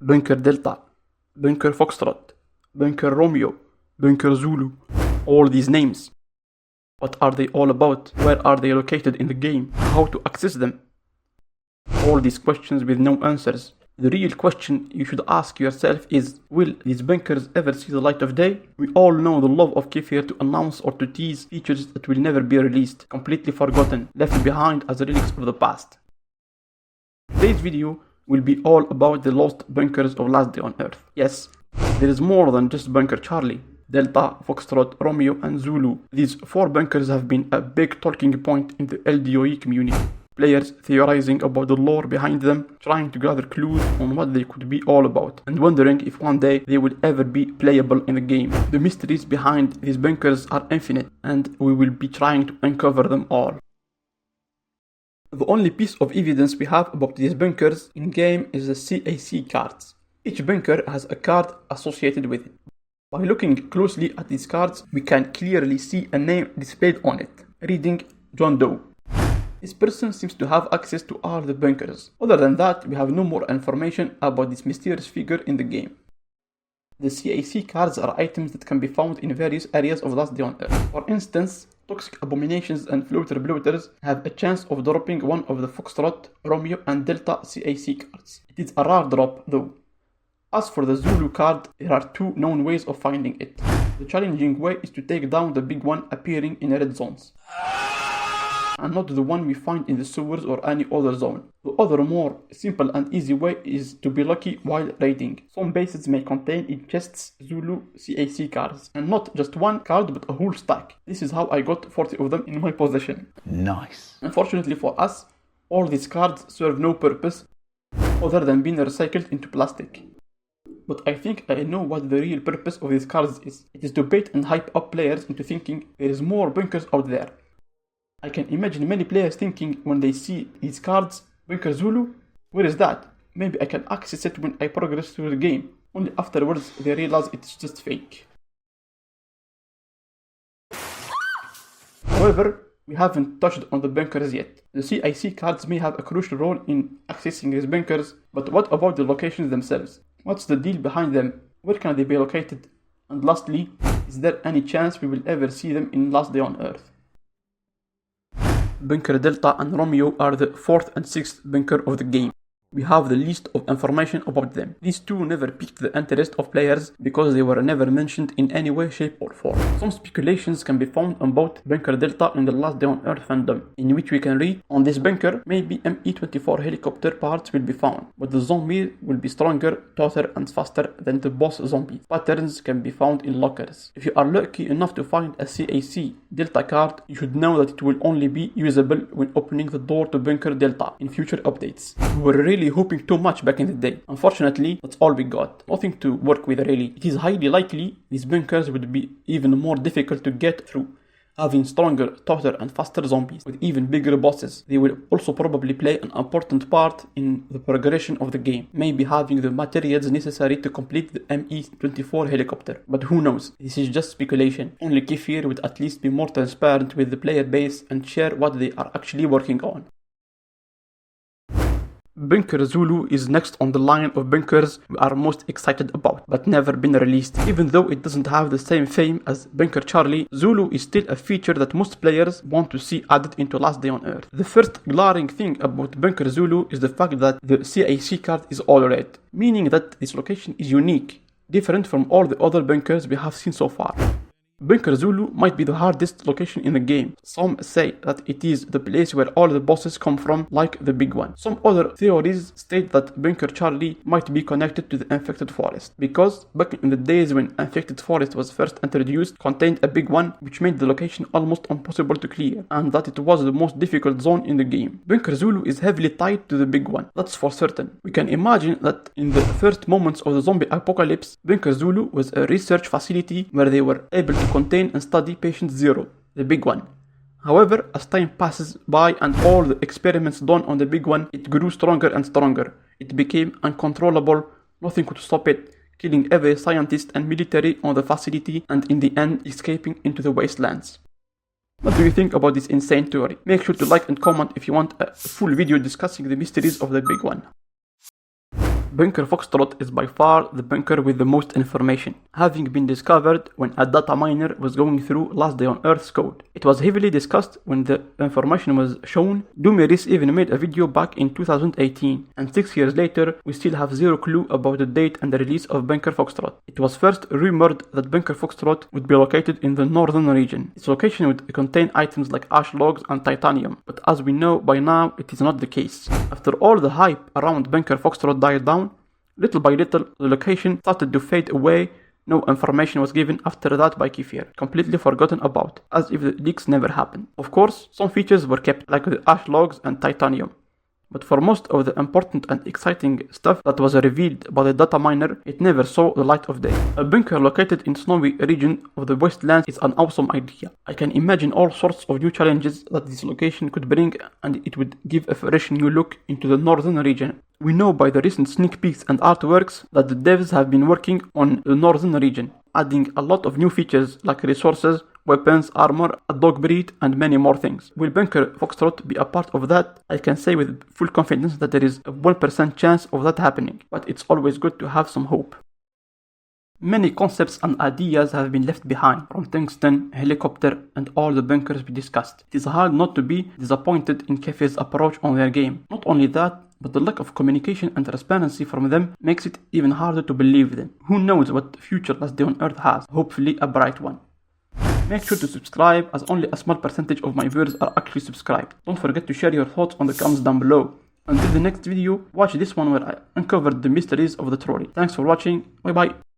Bunker Delta, Bunker Foxtrot, Bunker Romeo, Bunker Zulu, all these names. What are they all about? Where are they located in the game? How to access them? All these questions with no answers. The real question you should ask yourself is, will these bunkers ever see the light of day? We all know the love of Kefir to announce or to tease features that will never be released, completely forgotten, left behind as relics of the past. Today's video will be all about the lost bunkers of Last Day on Earth. Yes, there is more than just Bunker Charlie. Delta, Foxtrot, Romeo and Zulu. These 4 bunkers have been a big talking point in the LDOE community. Players theorizing about the lore behind them, trying to gather clues on what they could be all about, and wondering if one day they will ever be playable in the game. The mysteries behind these bunkers are infinite, and we will be trying to uncover them all. The only piece of evidence we have about these bunkers in-game is the Cac cards. Each bunker has a card associated with it. By looking closely at these cards, we can clearly see a name displayed on it, reading John Doe. This person seems to have access to all the bunkers. Other than that, we have no more information about this mysterious figure in the game. The Cac cards are items that can be found in various areas of Last Day on Earth. For instance, toxic abominations and floater bloaters have a chance of dropping one of the Foxtrot, Romeo and Delta Cac cards. It is a rare drop though. As for the Zulu card, there are 2 known ways of finding it. The challenging way is to take down the big one appearing in red zones, and not the one we find in the sewers or any other zone. The other more simple and easy way is to be lucky while raiding. Some bases may contain in chests Zulu Cac cards, and not just one card but a whole stack. This is how I got 40 of them in my possession. Nice. Unfortunately for us, all these cards serve no purpose other than being recycled into plastic. But I think I know what the real purpose of these cards is. It is to bait and hype up players into thinking there is more bunkers out there. I can imagine many players thinking when they see these cards, Bunker Zulu, where is that? Maybe I can access it when I progress through the game. Only afterwards they realize it's just fake. However, we haven't touched on the bunkers yet. The Cac cards may have a crucial role in accessing these bunkers, but what about the locations themselves? What's the deal behind them? Where can they be located? And lastly, is there any chance we will ever see them in Last Day on Earth? Bunker Delta and Romeo are the 4th and 6th bunker of the game. We have the least of information about them. These 2 never piqued the interest of players because they were never mentioned in any way, shape or form. Some speculations can be found on both Bunker Delta and the Last Day on Earth fandom, in which we can read, on this bunker, maybe ME-24 helicopter parts will be found, but the zombies will be stronger, taller and faster than the boss zombies. Patterns can be found in lockers. If you are lucky enough to find a Cac Delta card, you should know that it will only be usable when opening the door to Bunker Delta in future updates. We were really hoping too much back in the day. Unfortunately, that's all we got. Nothing to work with really. It is highly likely these bunkers would be even more difficult to get through, having stronger, taller and faster zombies with even bigger bosses. They will also probably play an important part in the progression of the game, maybe having the materials necessary to complete the ME-24 helicopter. But who knows? This is just speculation. Only Kefir would at least be more transparent with the player base and share what they are actually working on. Bunker Zulu is next on the line of bunkers we are most excited about, but never been released. Even though it doesn't have the same fame as Bunker Charlie, Zulu is still a feature that most players want to see added into Last Day on Earth. The first glaring thing about Bunker Zulu is the fact that the Cac card is all red, meaning that this location is unique, different from all the other bunkers we have seen so far. Bunker Zulu might be the hardest location in the game. Some say that it is the place where all the bosses come from, like the big one. Some other theories state that Bunker Charlie might be connected to the infected forest, because back in the days when infected forest was first introduced, contained a big one, which made the location almost impossible to clear, and that it was the most difficult zone in the game. Bunker Zulu is heavily tied to the big one, that's for certain. We can imagine that in the first moments of the zombie apocalypse, Bunker Zulu was a research facility where they were able to contain and study Patient Zero, the big one. However, as time passes by and all the experiments done on the big one, it grew stronger and stronger. It became uncontrollable, nothing could stop it, killing every scientist and military on the facility and in the end escaping into the wastelands. What do you think about this insane theory? Make sure to like and comment if you want a full video discussing the mysteries of the big one. Bunker Foxtrot is by far the bunker with the most information, having been discovered when a data miner was going through last day on Earth's code. It was heavily discussed when the information was shown. Doomeris even made a video back in 2018, and 6 years later we still have zero clue about the date and the release of Bunker Foxtrot. It was first rumored that Bunker Foxtrot would be located in the northern region. Its location would contain items like ash logs and titanium, but as we know by now it is not the case. After all the hype around Bunker Foxtrot died down, little by little, the location started to fade away. No information was given after that by Kefir, completely forgotten about, as if the leaks never happened. Of course, some features were kept, like the ash logs and titanium, but for most of the important and exciting stuff that was revealed by the data miner, it never saw the light of day. A bunker located in snowy region of the Westlands is an awesome idea. I can imagine all sorts of new challenges that this location could bring, and it would give a fresh new look into the northern region. We know by the recent sneak peeks and artworks that the devs have been working on the northern region, adding a lot of new features like resources, weapons, armor, a dog breed, and many more things. Will Bunker Foxtrot be a part of that? I can say with full confidence that there is a 1% chance of that happening, but it's always good to have some hope. Many concepts and ideas have been left behind, from tungsten, helicopter, and all the bunkers we discussed. It is hard not to be disappointed in Kefir's approach on their game. Not only that, but the lack of communication and transparency from them makes it even harder to believe them. Who knows what future Last Day on Earth has? Hopefully a bright one. Make sure to subscribe, as only a small percentage of my viewers are actually subscribed. Don't forget to share your thoughts on the comments down below. Until the next video, watch this one where I uncovered the mysteries of the trolley. Thanks for watching, bye bye.